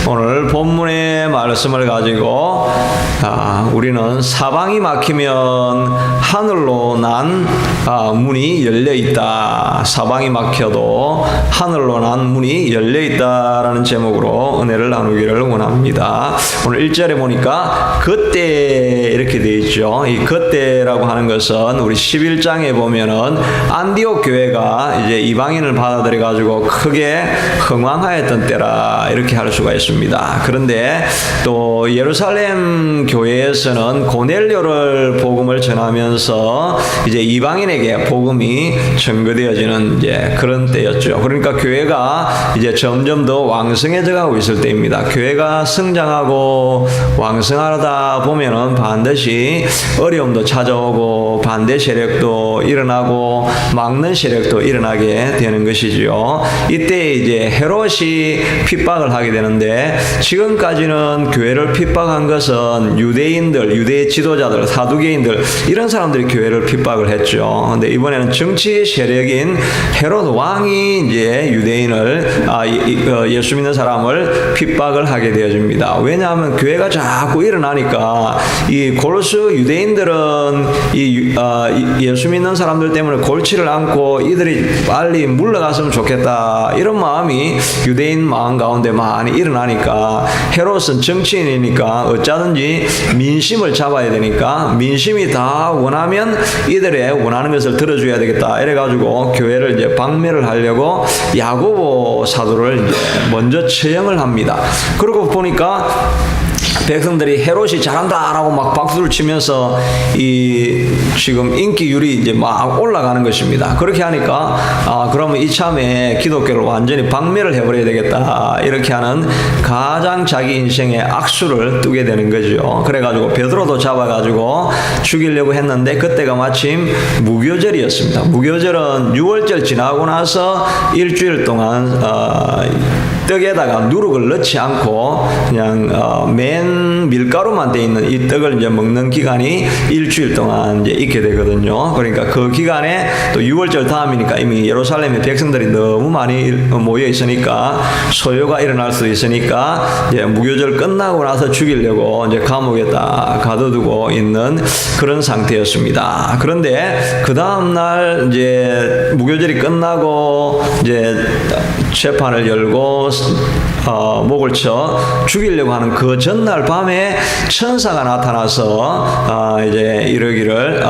오늘 본문의 말씀을 가지고 우리는 사방이 막히면 하늘로 난 문이 열려 있다. 사방이 막혀도 하늘로 난 문이 열려 있다라는 제목으로 은혜를 나누기를 원합니다. 오늘 1절에 보니까 그때 이렇게 되어 있죠. 이 그때라고 하는 것은 우리 11장에 보면은 안디옥 교회가 이제 이방인을 받아들여 가지고 크게 흥왕하였던 때라 이렇게 할 수가 있습니다. 그런데 또 예루살렘 교회에서는 고넬료를 복음을 전하면서 이제 이방인에게 복음이 전거되어지는 이제 그런 때였죠. 그러니까 교회가 이제 점점 더 왕성해져 가고 있을 때입니다. 교회가 성장하고 왕성하다 보면은 반드시 어려움도 찾아오고 반대 세력도 일어나고 막는 세력도 일어나게 되는 것이죠. 이때 이제 헤롯이 핍박을 하게 되는데 지금까지는 교회를 핍박한 것은 유대인들, 유대 지도자들, 사두개인들 이런 사람들이 교회를 핍박을 했죠. 근데 이번에는 정치 세력인 헤롯 왕이 이제 유대인을 예수 믿는 사람을 핍박을 하게 되어집니다. 왜냐하면 교회가 자꾸 일어나니까 이 골수 유대인들은 예수 믿는 사람들 때문에 골치를 않고 이들이 빨리 물러갔으면 좋겠다 이런 마음이 유대인 마음 가운데 많이 일어나니까 헤롯은 정치인이니까 어쩌든지 민심을 잡아야 되니까 민심이 다 원하면 이들의 원하는 것을 들어줘야 되겠다 이래가지고 교회를 이제 박멸을 하려고 야고보 사도를 이제 먼저 처형을 합니다. 그러고 보니까 백성들이 헤롯이 잘한다라고 막 박수를 치면서 이 지금 인기율이 이제 막 올라가는 것입니다. 그렇게 하니까 그러면 이참에 기독교를 완전히 박멸을 해버려야 되겠다 이렇게 하는 가장 자기 인생의 악수를 뜨게 되는 거죠. 그래가지고 베드로도 잡아가지고 죽이려고 했는데 그때가 마침 무교절이었습니다. 무교절은 6월절 지나고 나서 일주일 동안 떡에다가 누룩을 넣지 않고 그냥 맨 밀가루만 돼 있는 이 떡을 이제 먹는 기간이 일주일 동안 이제 있게 되거든요. 그러니까 그 기간에 또 6월절 다음이니까 이미 예루살렘에 백성들이 너무 많이 모여 있으니까 소요가 일어날 수 있으니까 이제 무교절 끝나고 나서 죽이려고 이제 감옥에 딱 가둬두고 있는 그런 상태였습니다. 그런데 그 다음 날 이제 무교절이 끝나고 이제 재판을 열고 목을 쳐 죽이려고 하는 그 전날 밤에 천사가 나타나서 이제 이러기를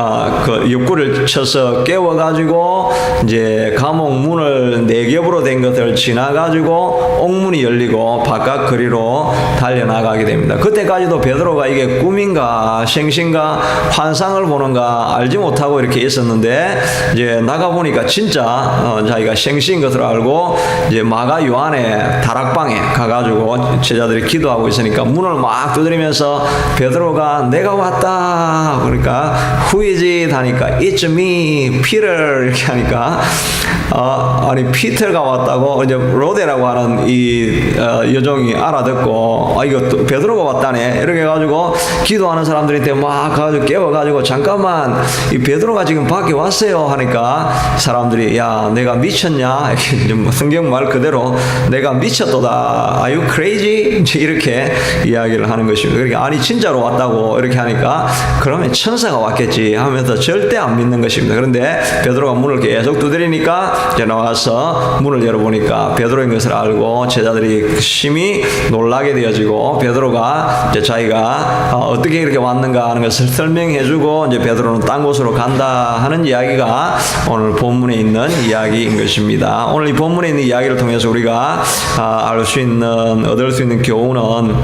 그 욕구를 쳐서 깨워가지고 이제 감옥 문을 4겹으로 된 것을 지나가지고 옥문이 열리고 바깥 거리로 달려나가게 됩니다. 그때까지도 베드로가 이게 꿈인가 생신가 환상을 보는가 알지 못하고 이렇게 있었는데 이제 나가보니까 진짜 자기가 생신 것을 알고 이제 마가 요한의 다락방에 가가지고 제자들이 기도하고 있으니까 문을 막 두드리면서 베드로가 내가 왔다 그러니까 Who is it 하니까 It's me, Peter 이렇게 하니까 아니 피터가 왔다고 이제 로데라고 하는 이 여종이 알아듣고 이거 또 베드로가 왔다네 이렇게 해가지고 기도하는 사람들한테 막 가지고 깨워가지고 잠깐만 이 베드로가 지금 밖에 왔어요 하니까 사람들이 야 내가 미쳤냐 이렇게 성경 말 그대로 내가 미쳤도다 Are you crazy? 이렇게 이야기를 하는 것입니다. 그러니까 아니 진짜로 왔다고 이렇게 하니까 그러면 천사가 왔겠지 하면서 절대 안 믿는 것입니다. 그런데 베드로가 문을 계속 두드리니까 이제 나와서 문을 열어보니까 베드로인 것을 알고 제자들이 심히 놀라게 되어지고 베드로가 이제 자기가 어떻게 이렇게 왔는가 하는 것을 설명해주고 이제 베드로는 딴 곳으로 간다 하는 이야기가 오늘 본문에 있는 이야기인 것입니다. 오늘 이 본문에 있는 이야기를 통해서 우리가 얻을 수 있는 교훈은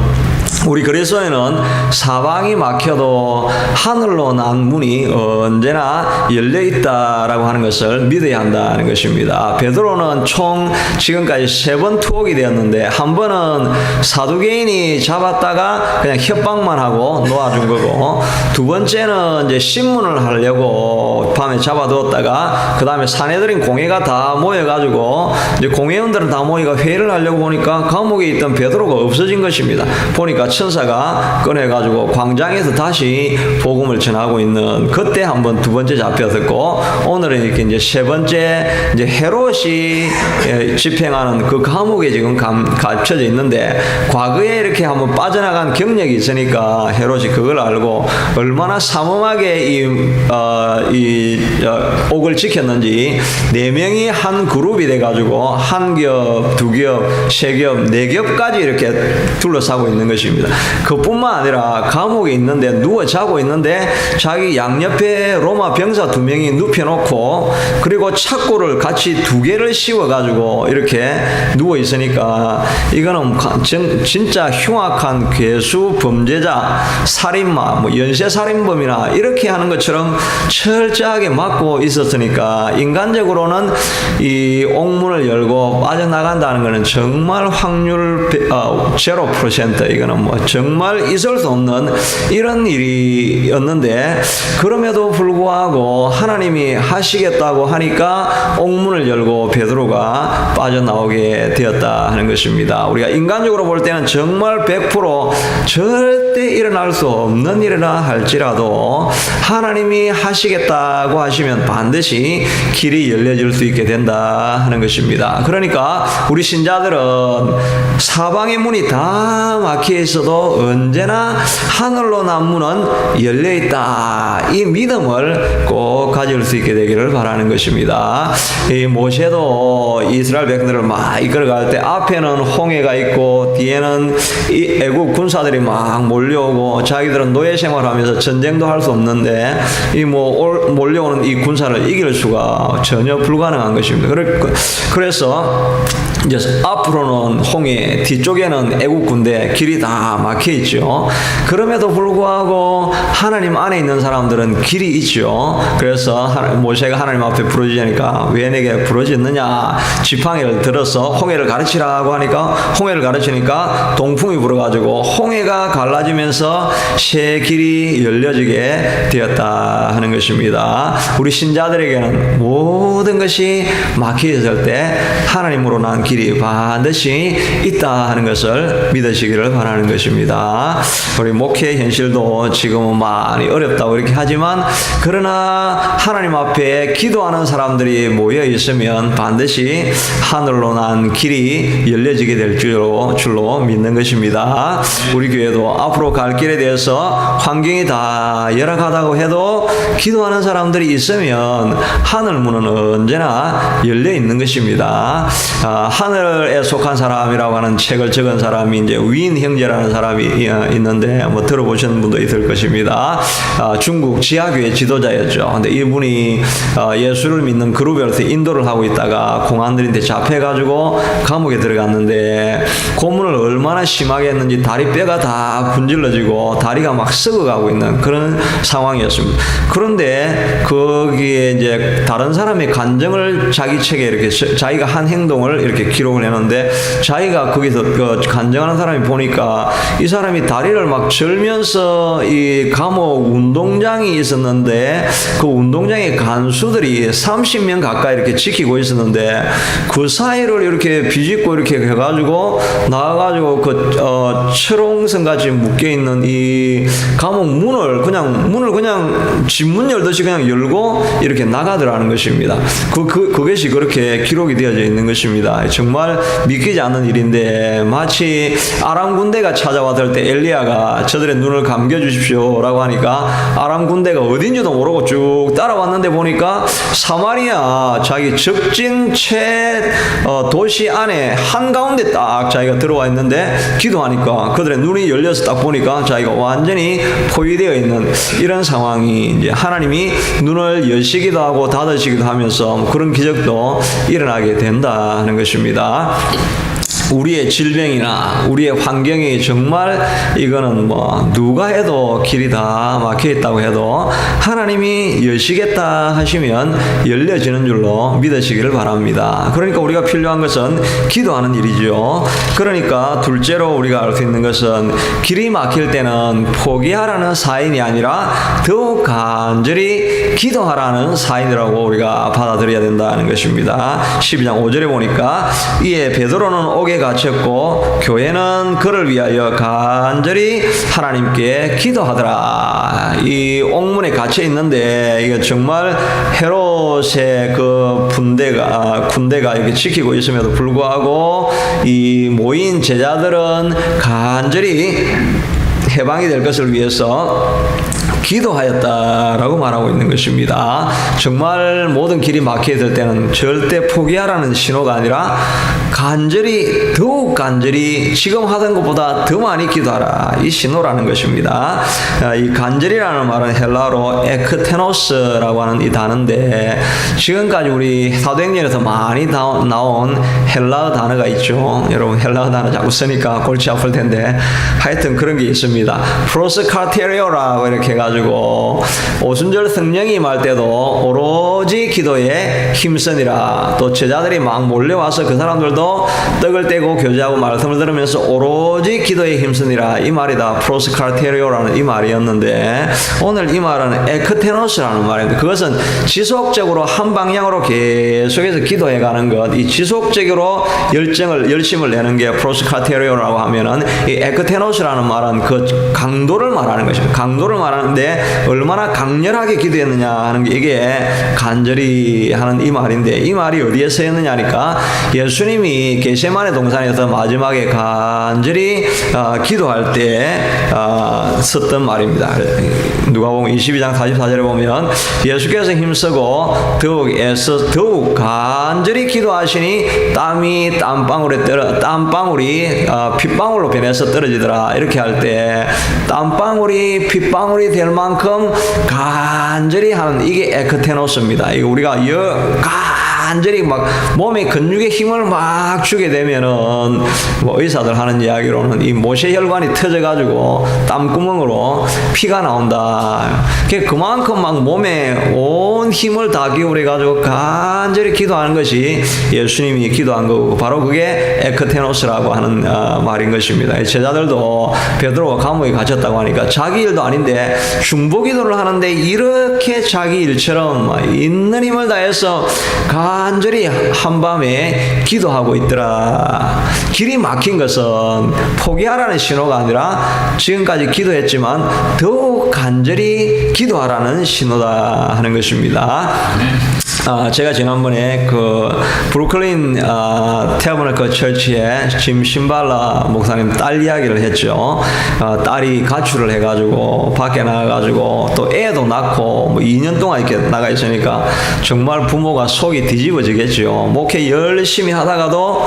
우리 그리스도인은 사방이 막혀도 하늘로 난 문이 언제나 열려있다라고 하는 것을 믿어야 한다는 것입니다. 베드로는 총 지금까지 3번 투옥이 되었는데 한 번은 사두개인이 잡았다가 그냥 협박만 하고 놓아준 거고 두 번째는 이제 신문을 하려고 밤에 잡아두었다가 그 다음에 사내들인 공회가 다 모여가지고 이제 공회원들은 다 모이가 회의를 하려고 보니까 감옥에 있던 베드로가 없어진 것입니다. 보니까 보니까 천사가 꺼내가지고 광장에서 다시 복음을 전하고 있는 그때 한번 두 번째 잡혔었고, 오늘은 이렇게 이제 세 번째 이제 헤롯이 집행하는 그 감옥에 지금 갇혀져 있는데, 과거에 이렇게 한번 빠져나간 경력이 있으니까 헤롯이 그걸 알고 얼마나 삼엄하게 옥을 지켰는지, 4명이 한 그룹이 돼가지고 한 겹, 두 겹, 세 겹, 네 겹까지 이렇게 둘러싸고 있는 것입니다. 그뿐만 아니라 감옥에 있는데 누워 자고 있는데 자기 양옆에 로마 병사 2명이 눕혀놓고, 그리고 착고를 같이 2개를 씌워가지고 이렇게 누워 있으니까 이거는 진짜 흉악한 괴수, 범죄자, 살인마, 뭐 연쇄살인범이나 이렇게 하는 것처럼 철저하게 막고 있었으니까, 인간적으로는 이 옥문을 열고 빠져나간다는 것은 정말 확률 0%, 이거는 뭐 정말 있을 수 없는 이런 일이었는데, 그럼에도 불구하고 하나님이 하시겠다고 하니까 옥문을 열고 베드로가 빠져나오게 되었다 하는 것입니다. 우리가 인간적으로 볼 때는 정말 100% 절대 일어날 수 없는 일이라 할지라도 하나님이 하시겠다고 하시면 반드시 길이 열려질 수 있게 된다 하는 것입니다. 그러니까 우리 신자들은 사방의 문이 다 막혀 있어도 언제나 하늘로 난 문은 열려 있다, 이 믿음을 꼭 가질 수 있게 되기를 바라는 것입니다. 이 모세도 이스라엘 백성들을 막 이끌어갈 때 앞에는 홍해가 있고 뒤에는 이 애국 군사들이 막 몰려오고, 자기들은 노예 생활하면서 전쟁도 할 수 없는데 이 몰려오는 이 군사를 이길 수가 전혀 불가능한 것입니다. 그래서 이제 앞으로는 홍해, 뒤쪽에는 애국 군대, 길이 다 막혀 있죠. 그럼에도 불구하고 하나님 안에 있는 사람들은 길이 있죠. 그래서 모세가 하나님 앞에 부르짖으니까 왜 내게 부르짖느냐, 지팡이를 들어서 홍해를 가르치라고 하니까 홍해를 가르치니까 동풍이 불어가지고 홍해가 갈라지면서 새 길이 열려지게 되었다 하는 것입니다. 우리 신자들에게는 모든 것이 막혀 있을 때 하나님으로 난 길이 반드시 있다 하는 것을 믿으시기를 바라는 것입니다. 우리 목회 현실도 지금은 많이 어렵다고 이렇게 하지만, 그러나 하나님 앞에 기도하는 사람들이 모여 있으면 반드시 하늘로 난 길이 열려지게 될 줄로 믿는 것입니다. 우리 교회도 앞으로 갈 길에 대해서 환경이 다 열악하다고 해도 기도하는 사람들이 있으면 하늘 문은 언제나 열려 있는 것입니다. 하늘에 속한 사람이라고 하는 책을 적은 사람이 이제 위인 형제라는 사람이 있는데 뭐 들어보신 분도 있을 것입니다. 중국 지하교회 지도자였죠. 근데 이분이 예수를 믿는 그룹에서 인도를 하고 있다가 공안들한테 잡혀가지고 감옥에 들어갔는데, 고문을 얼마나 심하게 했는지 다리뼈가 다 분질러지고 다리가 막 썩어가고 있는 그런 상황이었습니다. 그런데 거기에 이제 다른 사람의 간증을 자기 책에 이렇게 자기가 한 행동을 이렇게 기록을 했는데, 자기가 거기서 그 간증하는 사람이 보니까 이 사람이 다리를 막 절면서 이 감옥 운동장이 있었는데, 그 운동장에 간수들이 30명 가까이 이렇게 지키고 있었는데, 그 사이를 이렇게 비집고 이렇게 해가지고 나와가지고 그 철옹성 같이 묶여 있는 이 감옥 문을 그냥 집문 열듯이 그냥 열고 이렇게 나가더라는 것입니다. 그것이 그렇게 기록이 되어져 있는 것입니다. 정말 믿기지 않는 일인데, 마치 아람 군대가 찾아왔을 때 엘리야가 저들의 눈을 감겨주십시오라고 하니까 아람 군대가 어딘지도 모르고 쭉 따라왔는데 보니까 사마리아 자기 적진 도시 안에 한가운데 딱 자기가 들어와 있는데, 기도하니까 그들의 눈이 열려서 딱 보니까 자기가 완전히 포위되어 있는 이런 상황이, 이제 하나님이 눈을 여시기도 하고 닫으시기도 하면서 그런 기적도 일어나게 된다 하는 것입니다. 우리의 질병이나 우리의 환경이 정말 이거는 뭐 누가 해도 길이 다 막혀 있다고 해도 하나님이 여시겠다 하시면 열려지는 줄로 믿으시기를 바랍니다. 그러니까 우리가 필요한 것은 기도하는 일이죠. 그러니까 둘째로 우리가 알 수 있는 것은 길이 막힐 때는 포기하라는 사인이 아니라 더욱 간절히 기도하라는 사인이라고 우리가 받아들여야 된다는 것입니다. 12장 5절에 보니까 이에 베드로는 옥에 갇혔고 교회는 그를 위하여 간절히 하나님께 기도하더라. 이 옥문에 갇혀 있는데 이거 정말 헤롯의 그 군대가 이렇게 지키고 있음에도 불구하고 이 모인 제자들은 간절히 해방이 될 것을 위해서 기도하였다라고 말하고 있는 것입니다. 정말 모든 길이 막히게 될 때는 절대 포기하라는 신호가 아니라 더욱 간절히 지금 하던 것보다 더 많이 기도하라, 이 신호라는 것입니다. 이 간절이라는 말은 헬라어로 에크테노스라고 하는 이 단어인데, 지금까지 우리 사도행전에서 많이 나온 헬라어 단어가 있죠. 여러분 헬라어 단어 자꾸 쓰니까 골치 아플 텐데 하여튼 그런 게 있습니다. 프로스카테리오라고 이렇게 해가지고 오순절 성령이 임할 때도 오로지 기도에 힘쓰니라. 또 제자들이 막 몰려와서 그 사람들도 떡을 떼고 교제하고 말씀을 들으면서 오로지 기도에 힘쓰니라, 이 말이다. 프로스카테리오라는 이 말이었는데, 오늘 이 말은 에크테노스라는 말입니다. 그것은 지속적으로 한 방향으로 계속해서 기도해가는 것, 이 지속적으로 열심을 내는 게 프로스카테리오라고 하면은, 이 에크테노스라는 말은 그 강도를 말하는 것입니다. 강도를 말하는데 얼마나 강렬하게 기도했느냐 하는 게 이게 간절히 하는 이 말인데, 이 말이 어디에 쓰였느냐니까 예수님이 게세마네 동산에서 마지막에 간절히 기도할 때 썼던 말입니다. 누가복음 22장 44절에 보면 예수께서 힘쓰고 더욱 간절히 기도하시니 땀이 땀방울이 핏방울로 변해서 떨어지더라. 이렇게 할 때 땀방울이 핏방울이 될 만큼 간절히 하는, 이게 에크테노스입니다. 이거 우리가 간절히 막 몸에 근육에 힘을 막 주게 되면은 뭐 의사들 하는 이야기로는 이 모세혈관이 터져가지고 땀구멍으로 피가 나온다. 그만큼 막 몸에 온 힘을 다 기울여가지고 간절히 기도하는 것이 예수님이 기도한 거고, 바로 그게 에크테노스라고 하는 말인 것입니다. 제자들도 베드로가 감옥에 갇혔다고 하니까 자기 일도 아닌데 중보기도를 하는데 이렇게 자기 일처럼 있는 힘을 다해서 간절히 한밤에 기도하고 있더라. 길이 막힌 것은 포기하라는 신호가 아니라 지금까지 기도했지만 더욱 간절히 기도하라는 신호다 하는 것입니다. 제가 지난번에 그 브루클린 태어나크 처치에 짐 신발라 목사님 딸 이야기를 했죠. 딸이 가출을 해가지고 밖에 나가가지고 또 애도 낳고 뭐 2년 동안 이렇게 나가 있으니까 정말 부모가 속이 뒤집어지겠죠. 목회 열심히 하다가도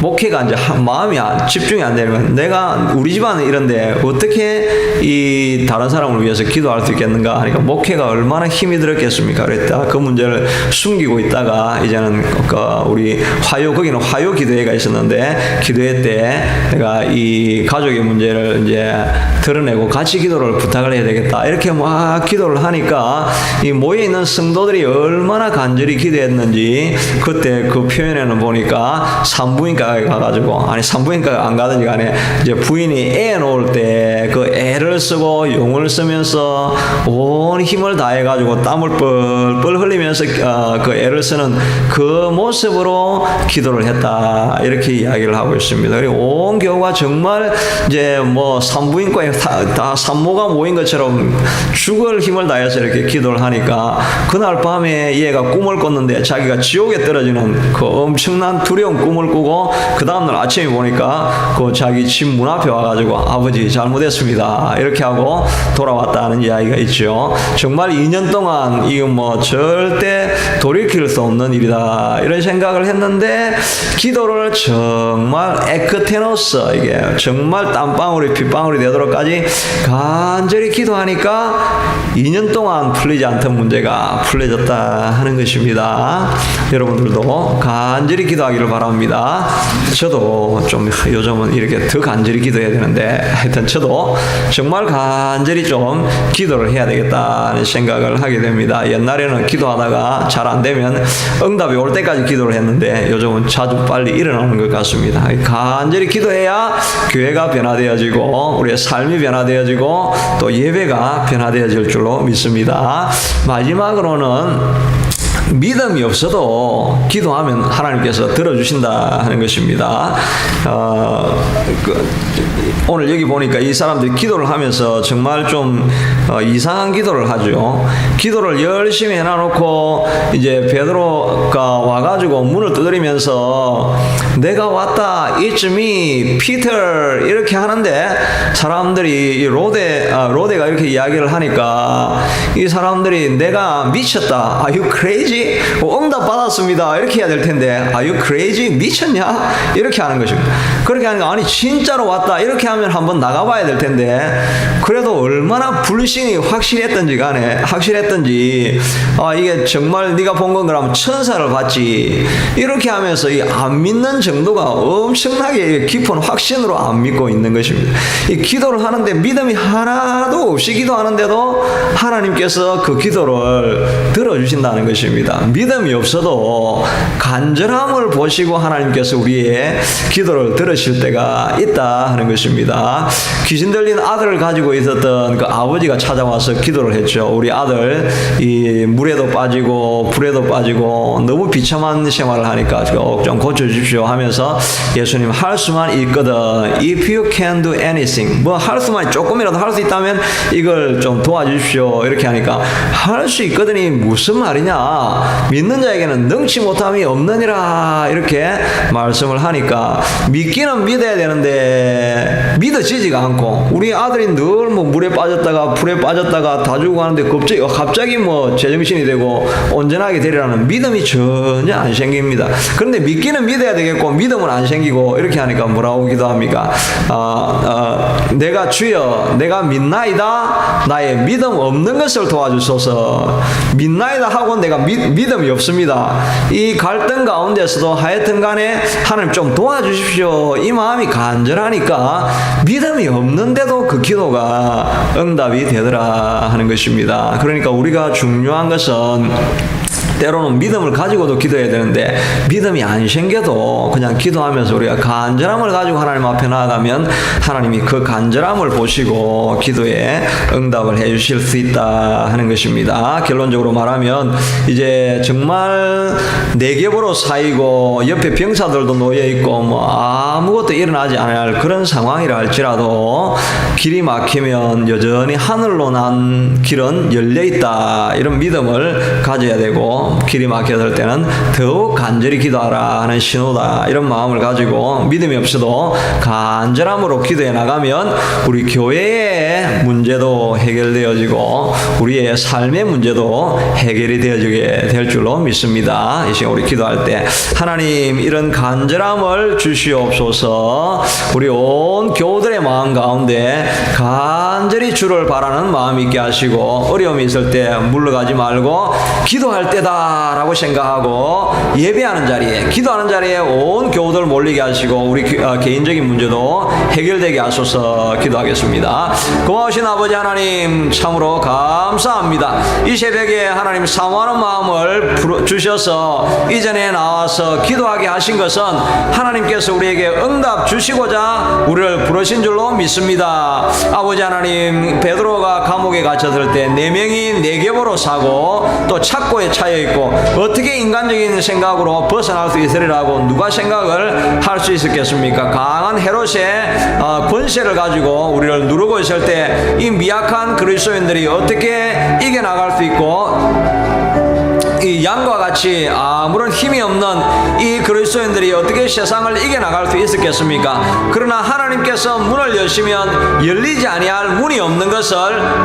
목회가 이제 마음이 집중이 안 되면 내가 우리 집안은 이런데 어떻게 이 다른 사람을 위해서 기도할 수 있겠는가 하니까 목회가 얼마나 힘이 들었겠습니까? 그랬다. 그 문제를 숨기고 있다가 이제는 우리 거기는 화요 기도회가 있었는데 기도회 때 내가 이 가족의 문제를 이제 드러내고 같이 기도를 부탁을 해야 되겠다. 이렇게 막 기도를 하니까 이 모여 있는 성도들이 얼마나 간절히 기도했는지 그때 그 표현에는 보니까 산부인과에 가가지고, 아니 산부인과가 안 가든지 간에 이제 부인이 애 놓을 때 그 애를 쓰고 용을 쓰면서 온 힘을 다해가지고 땀을 뻘뻘 흘리면서 그 애를 쓰는 그 모습으로 기도를 했다. 이렇게 이야기를 하고 있습니다. 그리고 온 교우가 정말 이제 뭐 산부인과에 다 산모가 모인 것처럼 죽을 힘을 다해서 이렇게 기도를 하니까 그날 밤에 얘가 꿈을 꿨는데 자기가 지옥에 떨어지는 그 엄청난 두려운 꿈을 꾸고 그 다음날 아침에 보니까 그 자기 집 문 앞에 와가지고 아버지 잘못했습니다. 이렇게 하고 돌아왔다는 이야기가 있죠. 정말 2년 동안 이거 뭐 절대 돌이킬 수 없는 일이다. 이런 생각을 했는데 기도를 정말 에크테노스, 이게 정말 땀방울이 핏방울이 되도록까지 간절히 기도하니까 2년 동안 풀리지 않던 문제가 풀려졌다 하는 것입니다. 여러분들도 간절히 기도하기를 바랍니다. 저도 좀 요즘은 이렇게 더 간절히 기도해야 되는데 하여튼 저도 정말 간절히 좀 기도를 해야 되겠다는 생각을 하게 됩니다. 옛날에는 기도하다가 잘 안 되면 응답이 올 때까지 기도를 했는데 요즘은 자주 빨리 일어나는 것 같습니다. 간절히 기도해야 교회가 변화되어지고 우리의 삶이 변화되어지고 또 예배가 변화되어질 줄로 믿습니다. 마지막으로는 믿음이 없어도 기도하면 하나님께서 들어주신다 하는 것입니다. 오늘 여기 보니까 이 사람들이 기도를 하면서 정말 좀 이상한 기도를 하죠. 기도를 열심히 해놔놓고 이제 베드로가 와가지고 문을 두드리면서 내가 왔다, it's me, Peter 이렇게 하는데 사람들이 로데가 이렇게 이야기를 하니까 이 사람들이 내가 미쳤다, are you crazy? 응답 받았습니다 이렇게 해야 될 텐데 are you crazy? 미쳤냐? 이렇게 하는 것입니다. 그렇게 하니까 아니 진짜로 왔다 이렇게 하면 한번 나가봐야 될 텐데 그래도 얼마나 불신이 확실했던지 이게 정말 네가 본 건 그러면 천사를 봤지 이렇게 하면서 이 안 믿는 정도가 엄청나게 깊은 확신으로 안 믿고 있는 것입니다. 이 기도를 하는데 믿음이 하나도 없이 기도하는데도 하나님께서 그 기도를 들어주신다는 것입니다. 믿음이 없어도 간절함을 보시고 하나님께서 우리의 기도를 들으실 때가 있다 하는 것입니다. 귀신 들린 아들을 가지고 있었던 그 아버지가 찾아와서 기도를 했죠. 우리 아들 이 물에도 빠지고 불에도 빠지고 너무 비참한 생활을 하니까 좀 고쳐주십시오 하면서 예수님 할 수만 있거든. If you can do anything, 뭐 할 수만 조금이라도 할 수 있다면 이걸 좀 도와주십시오 이렇게 하니까 할 수 있거든이 무슨 말이냐, 믿는 자에게는 능치 못함이 없느니라 이렇게 말씀을 하니까 믿기는 믿어야 되는데 믿어지지가 않고 우리 아들이 늘 뭐 물에 빠졌다가 불에 빠졌다가 다 죽고 하는데 갑자기 뭐 제정신이 되고 온전하게 되리라는 믿음이 전혀 안 생깁니다. 그런데 믿기는 믿어야 되겠고 믿음은 안 생기고 이렇게 하니까 뭐라고 기도합니까? 내가 주여 내가 믿나이다, 나의 믿음 없는 것을 도와주소서. 믿나이다 하고 내가 믿음이 없습니다. 이 갈등 가운데서도 하여튼 간에 하나님 좀 도와주십시오 이 마음이 간절하니까 믿음이 없는데도 그 기도가 응답이 되더라 하는 것입니다. 그러니까 우리가 중요한 것은 때로는 믿음을 가지고도 기도해야 되는데 믿음이 안 생겨도 그냥 기도하면서 우리가 간절함을 가지고 하나님 앞에 나아가면 하나님이 그 간절함을 보시고 기도에 응답을 해 주실 수 있다 하는 것입니다. 결론적으로 말하면 이제 정말 내겹으로 쌓이고 옆에 병사들도 놓여있고 뭐 아무것도 일어나지 않을 그런 상황이라 할지라도 길이 막히면 여전히 하늘로 난 길은 열려있다 이런 믿음을 가져야 되고 길이 막혀들 때는 더욱 간절히 기도하라 하는 신호다 이런 마음을 가지고 믿음이 없어도 간절함으로 기도해 나가면 우리 교회의 문제도 해결되어지고 우리의 삶의 문제도 해결이 되어지게 될 줄로 믿습니다. 이 시간 우리 기도할 때 하나님 이런 간절함을 주시옵소서. 우리 온 교우들의 마음 가운데 간절히 주를 바라는 마음 있게 하시고 어려움이 있을 때 물러가지 말고 기도할 때다 라고 생각하고 예배하는 자리에 기도하는 자리에 온 교우들 몰리게 하시고 우리 개인적인 문제도 해결되게 하소서. 기도하겠습니다. 고마우신 아버지 하나님 참으로 감사합니다. 이 새벽에 하나님 사모하는 마음을 주셔서 이전에 나와서 기도하게 하신 것은 하나님께서 우리에게 응답 주시고자 우리를 부르신 줄로 믿습니다. 아버지 하나님 베드로가 감옥에 갇혔을 때 4명이 내겹으로 사고 또 착고에 차여있고 어떻게 인간적인 생각으로 벗어날 수 있으리라고 누가 생각을 할 수 있었겠습니까? 강한 헤롯의 권세를 가지고 우리를 누르고 있을 때 이 미약한 그리스도인들이 어떻게 이겨나갈 수 있고 이 양과 같이 아무런 힘이 없는 이 그리스도인들이 어떻게 세상을 이겨나갈 수 있었겠습니까? 그러나 하나님께서 문을 여시면 열리지 아니할 문이 없는 것을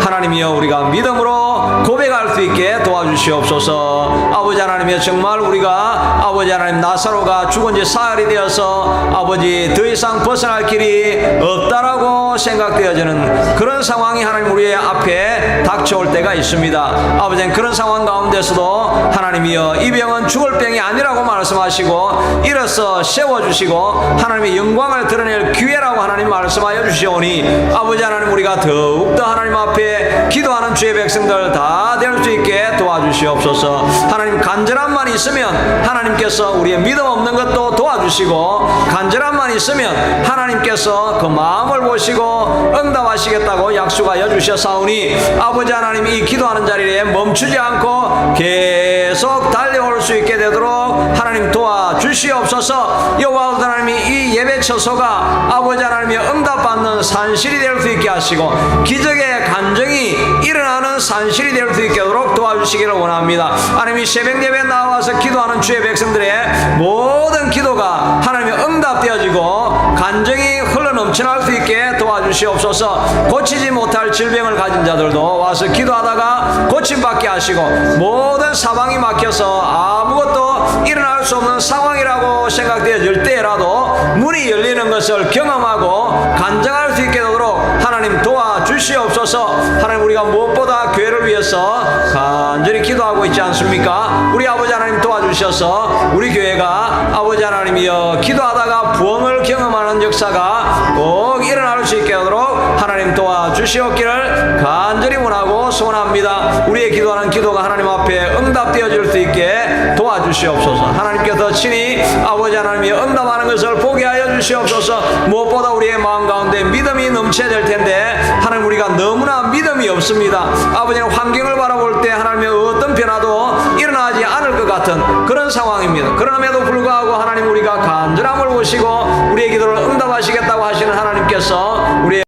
하나님이여 우리가 믿음으로 고백할 수 있게 도와주시옵소서. 아버지 하나님이여 정말 우리가 아버지 하나님 나사로가 죽은 지 사흘이 되어서 아버지 더 이상 벗어날 길이 없다라고 생각되어지는 그런 상황이 하나님 우리의 앞에 닥쳐올 때가 있습니다. 아버지 그런 상황 가운데서도 하나님이여 이 병은 죽을 병이 아니라고 말씀하시고 일어서 세워주시고 하나님의 영광을 드러낼 기회라고 하나님 말씀하여 주시오니 아버지 하나님 우리가 더욱더 하나님 앞에 기도하는 주의 백성들 다 될 수 있게 도와주시옵소서. 하나님 간절함만 있으면 하나님께서 우리의 믿음 없는 것도 도와주시고 간절함만 있으면 하나님께서 그 마음을 보시고 기도 응답하시겠다고 약속하여 주셨사오니 아버지 하나님 이 기도하는 자리에 멈추지 않고 계속 달려올 수 있게 되도록 하나님 도와주시옵소서. 여호와 하나님이 이 예배 처소가 아버지 하나님이 응답받는 산실이 될 수 있게 하시고 기적의 간증이 일어나는 산실이 될 수 있게 하도록 도와주시기를 원합니다. 하나님이 새벽 예배에 나와서 기도하는 주의 백성들의 모든 기도가 하나님이 응답되어지고 간증이 흘러넘쳐날 수 있게 도와주시옵소서. 고치지 못할 질병을 가진 자들도 와서 기도하다가 고침받게 하시고 모든 사방이 막혀서 아무것도 일어날 수 없는 상황이라고 생각되어질 때라도 문이 열리는 것을 경험하고 간증할 수 있게 되도록 하나님 도와주시옵소서. 하나님 우리가 무엇보다 교회를 위해서 간절히 기도하고 있지 않습니까? 우리 아버지 하나님 도와주셔서 우리 교회가 아버지 하나님이여 기도하다가 부흥을 경험하는 역사가 꼭 일어날 수 있게 하도록 하나님 도와주시옵기를 간절히 원하고 소원합니다. 우리의 기도하는 기도가 하나님 앞에 응답되어질 수 있게 도와주시옵소서. 하나님께서 친히 아버지 하나님이 응답하는 것을 보게 하여 주시옵소서. 무엇보다 우리의 마음 가운데 믿음이 넘쳐야 될 텐데 하나님 우리가 너무나 믿음이 없습니다. 아버지는 환경을 바라볼 때 하나님의 어떤 변화도 일어나지 않을 것 같은 그런 상황입니다. 그럼에도 불구하고 하나님 우리가 간절함을 보시고 우리의 기도를 응답하시겠다고 하시는 하나님께서 우리의